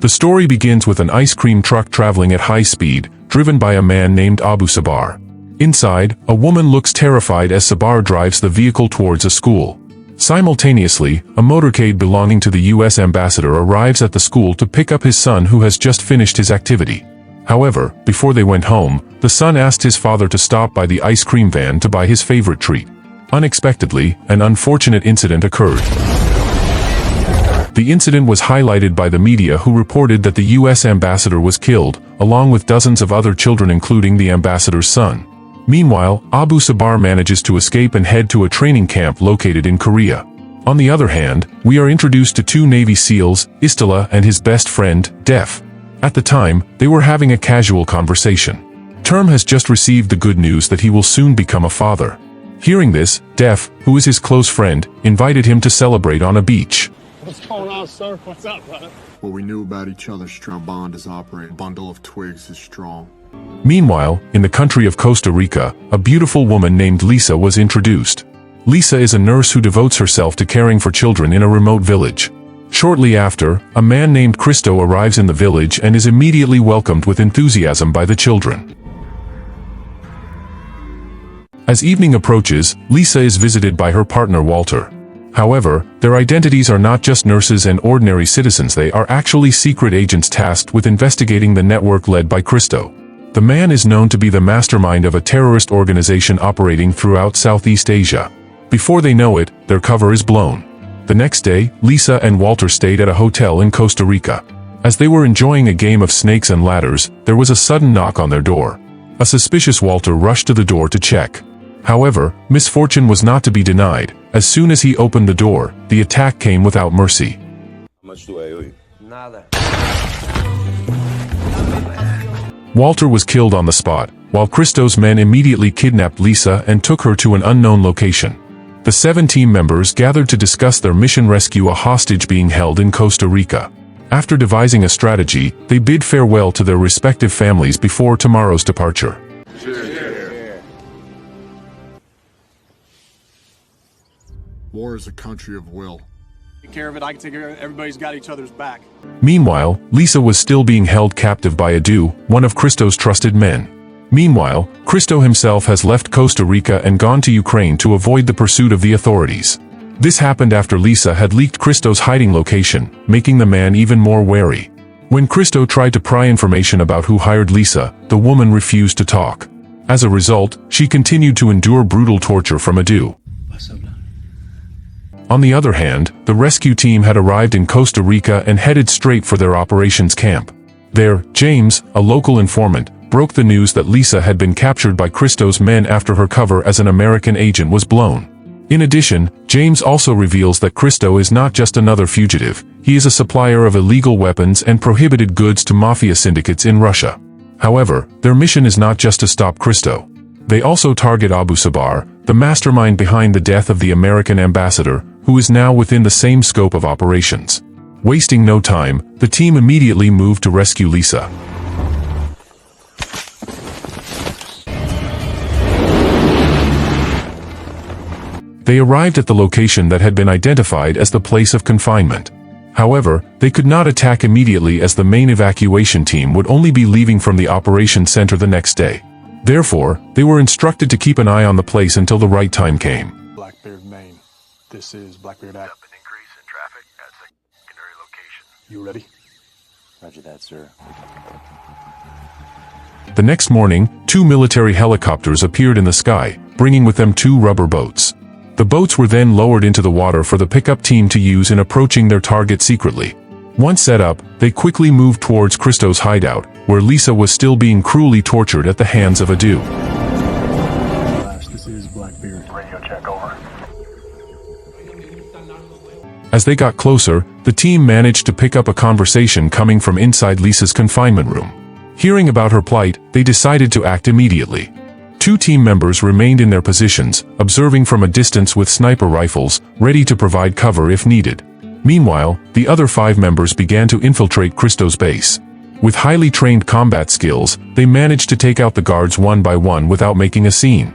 The story begins with an ice cream truck traveling at high speed, driven by a man named Abu Sabar. Inside, a woman looks terrified as Sabar drives the vehicle towards a school. Simultaneously, a motorcade belonging to the U.S. ambassador arrives at the school to pick up his son who has just finished his activity. However, before they went home, the son asked his father to stop by the ice cream van to buy his favorite treat. Unexpectedly, an unfortunate incident occurred. The incident was highlighted by the media, who reported that the U.S. ambassador was killed, along with dozens of other children including the ambassador's son. Meanwhile, Abu Sabar manages to escape and head to a training camp located in Korea. On the other hand, we are introduced to two Navy SEALs, Istila and his best friend, Def. At the time, they were having a casual conversation. Term has just received the good news that he will soon become a father. Hearing this, Def, who is his close friend, invited him to celebrate on a beach. What's going on, sir? What's up, brother? What we knew about each other's strong bond is operating. Bundle of twigs is strong. Meanwhile, in the country of Costa Rica, a beautiful woman named Lisa was introduced. Lisa is a nurse who devotes herself to caring for children in a remote village. Shortly after, a man named Cristo arrives in the village and is immediately welcomed with enthusiasm by the children. As evening approaches, Lisa is visited by her partner Walter. However, their identities are not just nurses and ordinary citizens, they are actually secret agents tasked with investigating the network led by Cristo. The man is known to be the mastermind of a terrorist organization operating throughout Southeast Asia. Before they know it, their cover is blown. The next day, Lisa and Walter stayed at a hotel in Costa Rica. As they were enjoying a game of snakes and ladders, there was a sudden knock on their door. A suspicious Walter rushed to the door to check. However, misfortune was not to be denied. As soon as he opened the door, the attack came without mercy. How much do I owe you? Nada. Walter was killed on the spot, while Cristo's men immediately kidnapped Lisa and took her to an unknown location. The 7 team members gathered to discuss their mission: rescue a hostage being held in Costa Rica. After devising a strategy, they bid farewell to their respective families before tomorrow's departure. War is a country of will. Take care of it. I can take care of it. Everybody's got each other's back. Meanwhile, Lisa was still being held captive by Adu, one of Cristo's trusted men. Meanwhile, Cristo himself has left Costa Rica and gone to Ukraine to avoid the pursuit of the authorities. This happened after Lisa had leaked Cristo's hiding location, making the man even more wary. When Cristo tried to pry information about who hired Lisa, the woman refused to talk. As a result, she continued to endure brutal torture from Adu. On the other hand, the rescue team had arrived in Costa Rica and headed straight for their operations camp. There, James, a local informant, broke the news that Lisa had been captured by Cristo's men after her cover as an American agent was blown. In addition, James also reveals that Cristo is not just another fugitive, he is a supplier of illegal weapons and prohibited goods to mafia syndicates in Russia. However, their mission is not just to stop Cristo. They also target Abu Sabar, the mastermind behind the death of the American ambassador, who is now within the same scope of operations. Wasting no time, the team immediately moved to rescue Lisa. They arrived at the location that had been identified as the place of confinement. However, they could not attack immediately as the main evacuation team would only be leaving from the operations center the next day. Therefore, they were instructed to keep an eye on the place until the right time came. Blackbeard, Maine. This is Blackbeard Act. An increase in traffic at secondary location. You ready? Roger that, sir. The next morning, 2 military helicopters appeared in the sky, bringing with them 2 rubber boats. The boats were then lowered into the water for the pickup team to use in approaching their target secretly. Once set up, they quickly moved towards Cristo's hideout, where Lisa was still being cruelly tortured at the hands of Adu. This is Blackbeard. Radio check over. As they got closer, the team managed to pick up a conversation coming from inside Lisa's confinement room. Hearing about her plight, they decided to act immediately. 2 team members remained in their positions, observing from a distance with sniper rifles, ready to provide cover if needed. Meanwhile, the other 5 members began to infiltrate Cristo's base. With highly trained combat skills, they managed to take out the guards one by one without making a scene.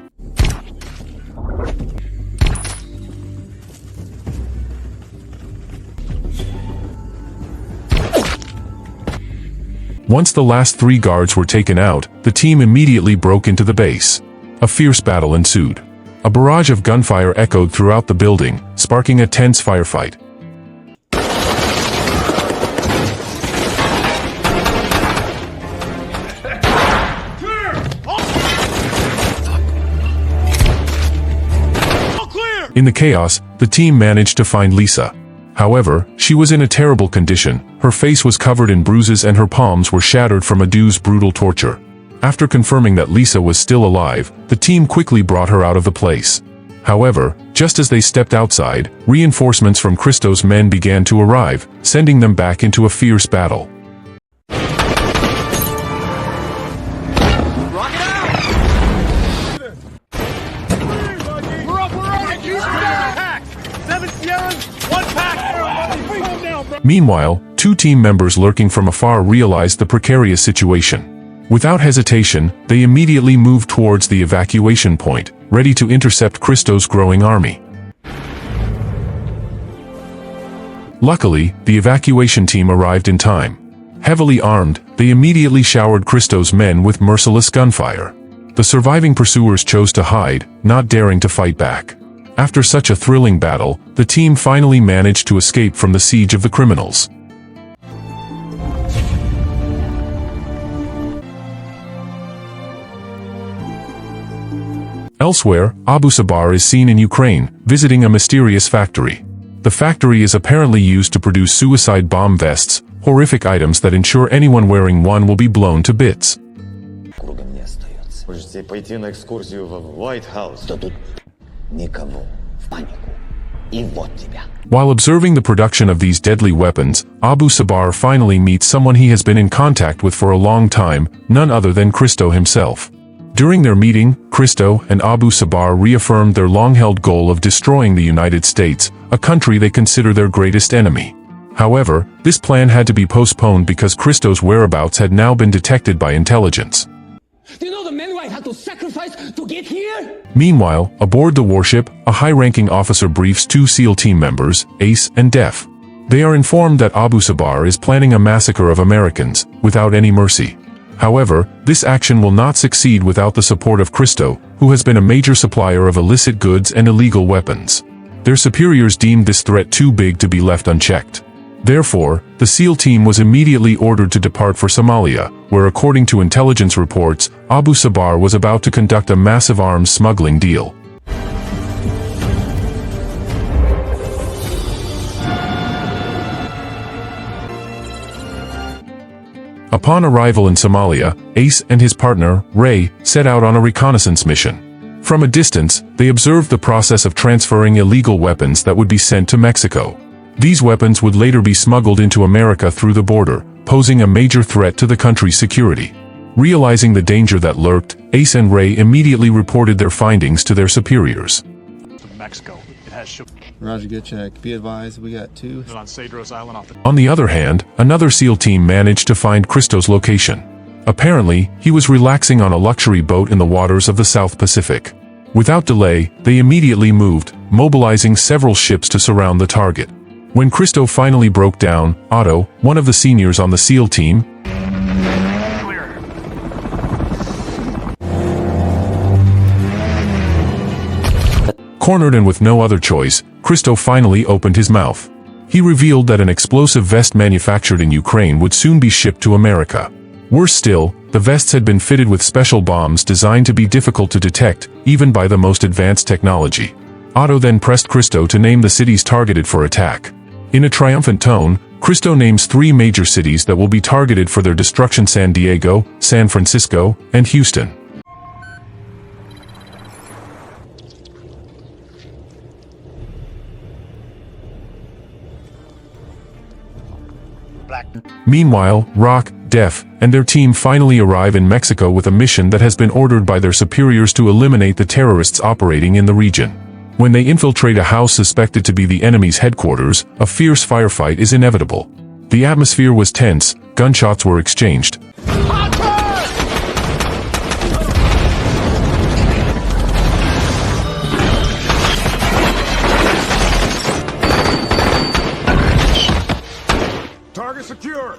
Once the last 3 guards were taken out, the team immediately broke into the base. A fierce battle ensued. A barrage of gunfire echoed throughout the building, sparking a tense firefight. In the chaos, the team managed to find Lisa. However, she was in a terrible condition. Her face was covered in bruises and her palms were shattered from Adu's brutal torture. After confirming that Lisa was still alive, the team quickly brought her out of the place. However, just as they stepped outside, reinforcements from Christo's men began to arrive, sending them back into a fierce battle. Meanwhile, 2 team members lurking from afar realized the precarious situation. Without hesitation, they immediately moved towards the evacuation point, ready to intercept Christo's growing army. Luckily, the evacuation team arrived in time. Heavily armed, they immediately showered Christo's men with merciless gunfire. The surviving pursuers chose to hide, not daring to fight back. After such a thrilling battle, the team finally managed to escape from the siege of the criminals. Elsewhere, Abu Sabal is seen in Ukraine, visiting a mysterious factory. The factory is apparently used to produce suicide bomb vests, horrific items that ensure anyone wearing one will be blown to bits. Кругом не остается. Можете пойти на экскурсию в White House. Да тут никого. В панику. И вот тебя. While observing the production of these deadly weapons, Abu Sabal finally meets someone he has been in contact with for a long time, none other than Christo himself. During their meeting, Christo and Abu Sabal reaffirmed their long-held goal of destroying the United States, a country they consider their greatest enemy. However, this plan had to be postponed because Christo's whereabouts had now been detected by intelligence. Do you know the men I had to sacrifice to get here? Meanwhile, aboard the warship, a high-ranking officer briefs 2 SEAL team members, Ace and Def. They are informed that Abu Sabal is planning a massacre of Americans, without any mercy. However, this action will not succeed without the support of Christo, who has been a major supplier of illicit goods and illegal weapons. Their superiors deemed this threat too big to be left unchecked. Therefore, the SEAL team was immediately ordered to depart for Somalia, where according to intelligence reports, Abu Sabal was about to conduct a massive arms smuggling deal. Upon arrival in Somalia, Ace and his partner, Ray, set out on a reconnaissance mission. From a distance, they observed the process of transferring illegal weapons that would be sent to Mexico. These weapons would later be smuggled into America through the border, posing a major threat to the country's security. Realizing the danger that lurked, Ace and Ray immediately reported their findings to their superiors. To Mexico. It has shipped Roger, good check. Be advised, we got 2. on Cedros Island off the... On the other hand, another SEAL team managed to find Christo's location. Apparently, he was relaxing on a luxury boat in the waters of the South Pacific. Without delay, they immediately moved, mobilizing several ships to surround the target. When Christo finally broke down, Otto, one of the seniors on the SEAL team, cornered and with no other choice, Christo finally opened his mouth. He revealed that an explosive vest manufactured in Ukraine would soon be shipped to America. Worse still, the vests had been fitted with special bombs designed to be difficult to detect, even by the most advanced technology. Otto then pressed Christo to name the cities targeted for attack. In a triumphant tone, Christo names 3 major cities that will be targeted for their destruction: San Diego, San Francisco, and Houston. Meanwhile, Rock, Def, and their team finally arrive in Mexico with a mission that has been ordered by their superiors to eliminate the terrorists operating in the region. When they infiltrate a house suspected to be the enemy's headquarters, a fierce firefight is inevitable. The atmosphere was tense, gunshots were exchanged. Target secure.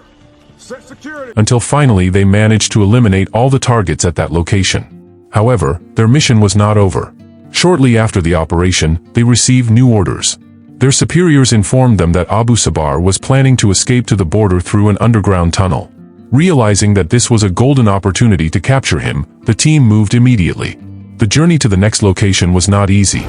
Set security. until finally they managed to eliminate all the targets at that location. However, their mission was not over. Shortly after the operation, they received new orders. Their superiors informed them that Abu Sabar was planning to escape to the border through an underground tunnel. Realizing that this was a golden opportunity to capture him, the team moved immediately. The journey to the next location was not easy.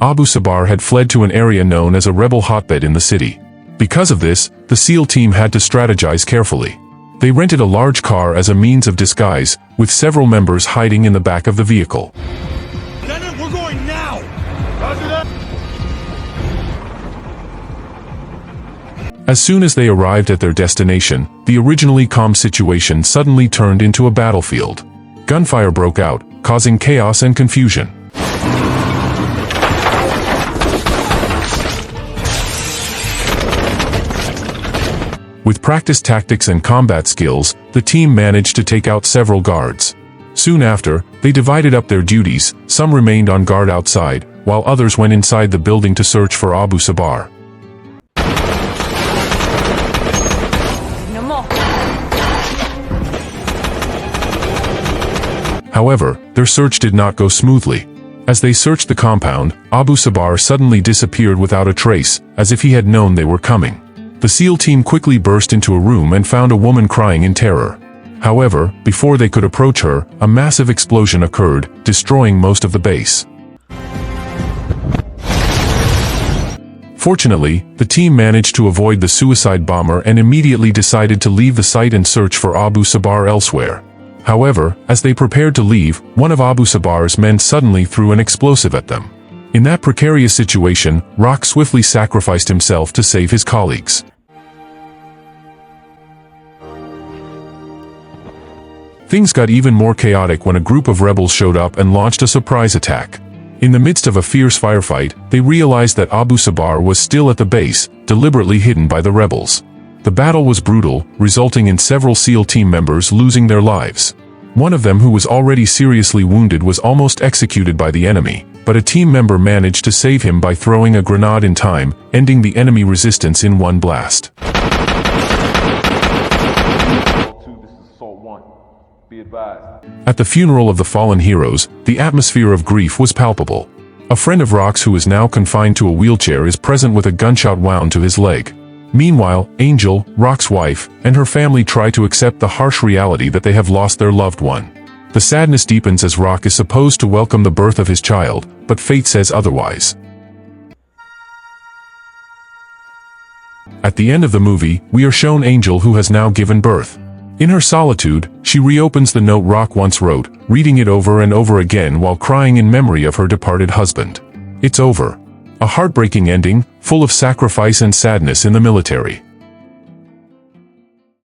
Abu Sabar had fled to an area known as a rebel hotbed in the city. Because of this, the SEAL team had to strategize carefully. They rented a large car as a means of disguise, with several members hiding in the back of the vehicle. We're going now! As soon as they arrived at their destination, the originally calm situation suddenly turned into a battlefield. Gunfire broke out, causing chaos and confusion. With practiced tactics and combat skills, the team managed to take out several guards. Soon after, they divided up their duties. Some remained on guard outside, while others went inside the building to search for Abu Sabar. However, their search did not go smoothly. As they searched the compound, Abu Sabar suddenly disappeared without a trace, as if he had known they were coming. The SEAL team quickly burst into a room and found a woman crying in terror. However, before they could approach her, a massive explosion occurred, destroying most of the base. Fortunately, the team managed to avoid the suicide bomber and immediately decided to leave the site and search for Abu Sabar elsewhere. However, as they prepared to leave, one of Abu Sabar's men suddenly threw an explosive at them. In that precarious situation, Rock swiftly sacrificed himself to save his colleagues. Things got even more chaotic when a group of rebels showed up and launched a surprise attack. In the midst of a fierce firefight, they realized that Abu Sabar was still at the base, deliberately hidden by the rebels. The battle was brutal, resulting in several SEAL team members losing their lives. One of them, who was already seriously wounded, was almost executed by the enemy, but a team member managed to save him by throwing a grenade in time, ending the enemy resistance in one blast. At the funeral of the fallen heroes, the atmosphere of grief was palpable. A friend of Rock's, who is now confined to a wheelchair, is present with a gunshot wound to his leg. Meanwhile, Angel, Rock's wife, and her family try to accept the harsh reality that they have lost their loved one. The sadness deepens as Rock is supposed to welcome the birth of his child, but fate says otherwise. At the end of the movie, we are shown Angel, who has now given birth. In her solitude, she reopens the note Rock once wrote, reading it over and over again while crying in memory of her departed husband. It's over. A heartbreaking ending, full of sacrifice and sadness in the military.